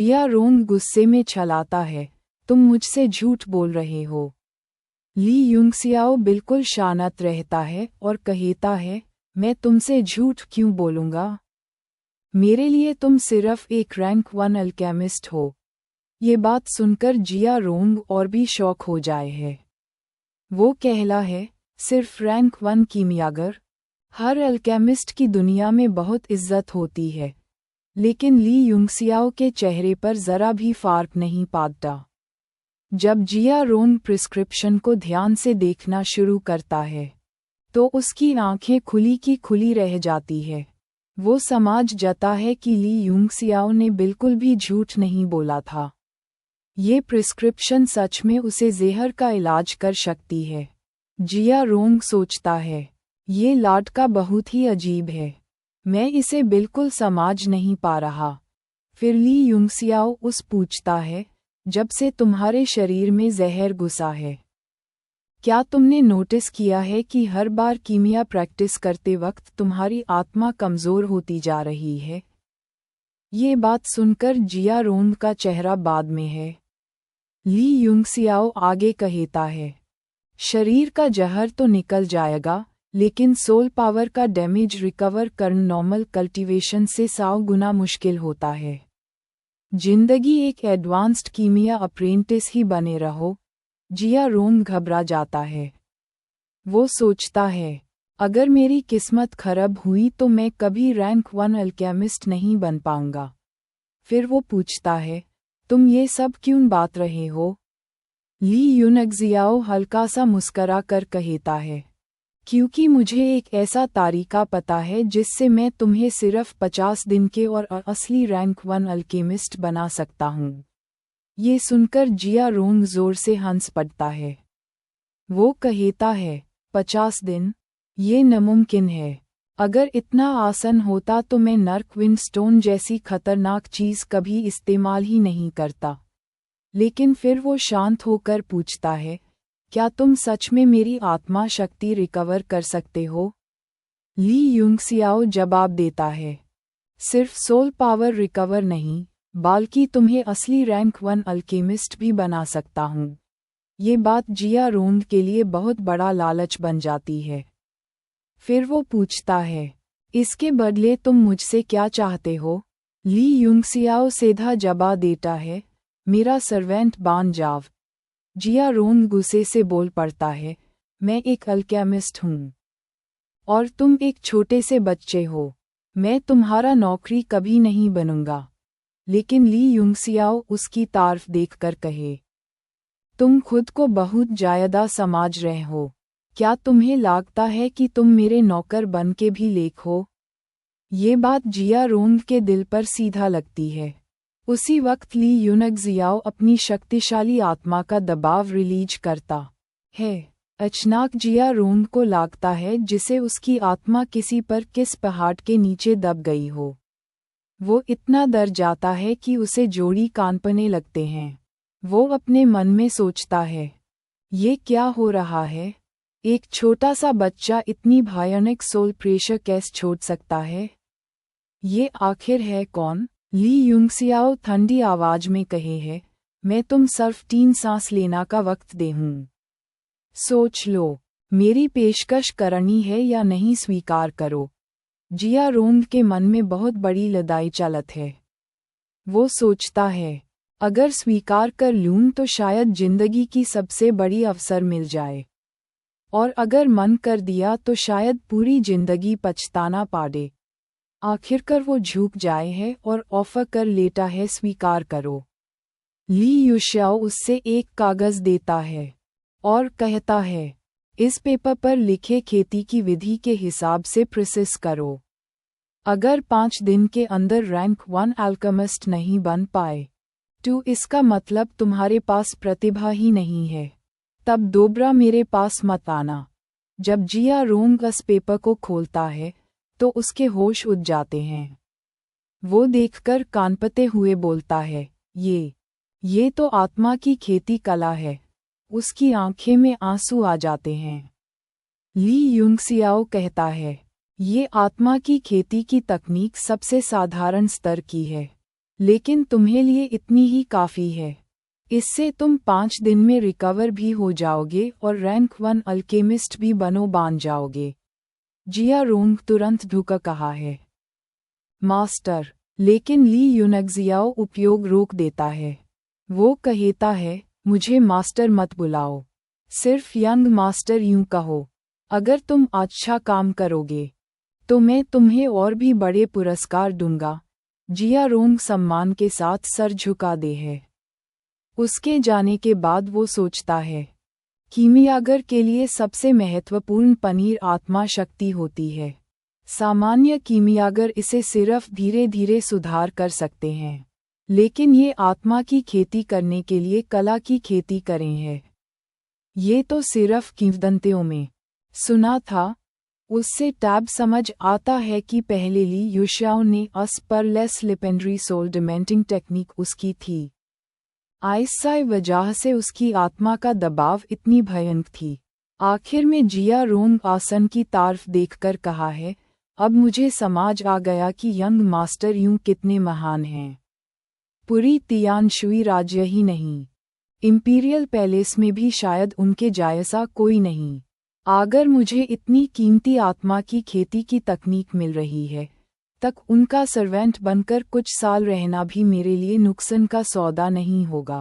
जिया रोंग गुस्से में छलाता है, तुम मुझसे झूठ बोल रहे हो। ली यूंगसियाओ बिल्कुल शांत रहता है और कहता है, मैं तुमसे झूठ क्यों बोलूँगा? मेरे लिए तुम सिर्फ एक रैंक 1 अल्केमिस्ट हो। ये बात सुनकर जिया रोंग और भी शौक हो जाए है। वो कहला है, सिर्फ रैंक 1 कीमियागर? हर अल्केमिस्ट की दुनिया में बहुत इज्जत होती है। लेकिन ली यूंगसियाओ के चेहरे पर जरा भी फर्क नहीं पड़ता। जब जिया रोंग प्रिस्क्रिप्शन को ध्यान से देखना शुरू करता है तो उसकी आंखें खुली की खुली रह जाती है। वो समझ जाता है कि ली यूंगसियाओ ने बिल्कुल भी झूठ नहीं बोला था। ये प्रिस्क्रिप्शन सच में उसे जहर का इलाज कर सकती है। जिया रोंग सोचता है, ये लाडका बहुत ही अजीब है। मैं इसे बिल्कुल समझ नहीं पा रहा। फिर ली यूंगसियाओ उस पूछता है, जब से तुम्हारे शरीर में जहर घुसा है, क्या तुमने नोटिस किया है कि हर बार कीमिया प्रैक्टिस करते वक्त तुम्हारी आत्मा कमज़ोर होती जा रही है? ये बात सुनकर जिया रोंग का चेहरा बाद में है। ली यूंगसियाओ आगे कहता है, शरीर का जहर तो निकल जाएगा, लेकिन सोल पावर का डैमेज रिकवर करना नॉर्मल कल्टीवेशन से 100 गुना मुश्किल होता है। जिंदगी एक एडवांस्ड कीमिया अप्रेंटिस ही बने रहो। जिया रोंग घबरा जाता है। वो सोचता है, अगर मेरी किस्मत खराब हुई तो मैं कभी रैंक 1 अल्केमिस्ट नहीं बन पाऊंगा। फिर वो पूछता है, तुम ये सब क्यों बात रहे हो? ली यूंगसियाओ हल्का सा मुस्करा कर कहता है, क्योंकि मुझे एक ऐसा तरीका पता है जिससे मैं तुम्हें सिर्फ 50 दिन के और असली रैंक 1 अल्केमिस्ट बना सकता हूँ। ये सुनकर जिया रोंग जोर से हंस पड़ता है। वो कहता है, 50 दिन? ये नामुमकिन है। अगर इतना आसान होता तो मैं नर्क विंडस्टोन जैसी खतरनाक चीज़ कभी इस्तेमाल ही नहीं करता। लेकिन फिर वो शांत होकर पूछता है, क्या तुम सच में मेरी आत्मा शक्ति रिकवर कर सकते हो? ली यूंगसियाओ जवाब देता है, सिर्फ सोल पावर रिकवर नहीं, बल्कि तुम्हें असली रैंक 1 अल्केमिस्ट भी बना सकता हूँ। ये बात जिया रोंग के लिए बहुत बड़ा लालच बन जाती है। फिर वो पूछता है, इसके बदले तुम मुझसे क्या चाहते हो? ली यूंगसियाओ सीधा जवाब देता है, मेरा सर्वेंट बन जाओ। जिया रोंग गुस्से से बोल पड़ता है, मैं एक अल्केमिस्ट हूँ और तुम एक छोटे से बच्चे हो। मैं तुम्हारा नौकरी कभी नहीं बनूंगा। लेकिन ली यूंगसियाओ उसकी तारीफ देखकर कहे, तुम खुद को बहुत ज्यादा समझ रहे हो। क्या तुम्हें लगता है कि तुम मेरे नौकर बन के भी लेख हो? ये बात जिया रोंग के दिल पर सीधा लगती है। उसी वक्त ली यूंगसियाओ अपनी शक्तिशाली आत्मा का दबाव रिलीज करता है। अचानक जिया रोंग को लगता है जिसे उसकी आत्मा किसी पर किस पहाड़ के नीचे दब गई हो। वो इतना डर जाता है कि उसे जोड़ी कांपने लगते हैं। वो अपने मन में सोचता है, ये क्या हो रहा है? एक छोटा सा बच्चा इतनी भयानक सोल प्रेशर कैसे छोड़ सकता है? ये आखिर है कौन? ली यूंगसियाओ ठंडी आवाज में कहे है, मैं तुम सिर्फ 3 सांस लेना का वक्त दे हूँ। सोच लो, मेरी पेशकश करनी है या नहीं स्वीकार करो। जिया रोंग के मन में बहुत बड़ी लड़ाई चलत है। वो सोचता है, अगर स्वीकार कर लूँ तो शायद जिंदगी की सबसे बड़ी अवसर मिल जाए, और अगर मन कर दिया तो शायद पूरी जिंदगी पछताना पड़े। आखिरकार वो झुक जाए है और ऑफर कर लेता है, स्वीकार करो। ली यूंगसियाओ उससे एक कागज देता है और कहता है, इस पेपर पर लिखे खेती की विधि के हिसाब से प्रोसेस करो। अगर 5 दिन के अंदर रैंक 1 अल्केमिस्ट नहीं बन पाए तो इसका मतलब तुम्हारे पास प्रतिभा ही नहीं है। तब दोबारा मेरे पास मत आना। जब जिया रोंग उस पेपर को खोलता है तो उसके होश उड़ जाते हैं। वो देखकर कांपते हुए बोलता है, ये तो आत्मा की खेती कला है। उसकी आंखें में आंसू आ जाते हैं। ली यूंगसियाओ कहता है, ये आत्मा की खेती की तकनीक सबसे साधारण स्तर की है, लेकिन तुम्हें लिए इतनी ही काफ़ी है। इससे तुम 5 दिन में रिकवर भी हो जाओगे और रैंक 1 अल्केमिस्ट भी बन जाओगे। जिया रोंग तुरंत धुका कहा है। मास्टर, लेकिन ली युनक्जियाओ उपयोग रोक देता है। वो कहता है, मुझे मास्टर मत बुलाओ, सिर्फ यंग मास्टर यूं कहो। अगर तुम अच्छा काम करोगे तो मैं तुम्हें और भी बड़े पुरस्कार दूंगा। जिया रोंग सम्मान के साथ सर झुका दे है। उसके जाने के बाद वो सोचता है, कीमियागर के लिए सबसे महत्वपूर्ण पनीर आत्मा शक्ति होती है। सामान्य कीमियागर इसे सिर्फ धीरे धीरे सुधार कर सकते हैं, लेकिन ये आत्मा की खेती करने के लिए कला की खेती करें है। ये तो सिर्फ किंवदंतियों में सुना था। उससे टैब समझ आता है कि पहले ली युशियाओ ने अस पर लेस लिपेंड्री सोल डिमेंटिंग टेक्निक उसकी थी। आइसाई वजह से उसकी आत्मा का दबाव इतनी भयंकर थी। आखिर में जिया रोंग आसन की तारीफ देखकर कहा है, अब मुझे समझ आ गया कि यंग मास्टर यूं कितने महान हैं। पूरी तियानशुई राज्य ही नहीं, इंपीरियल पैलेस में भी शायद उनके जैसा कोई नहीं। अगर मुझे इतनी कीमती आत्मा की खेती की तकनीक मिल रही है, तक उनका सर्वेंट बनकर कुछ साल रहना भी मेरे लिए नुकसान का सौदा नहीं होगा।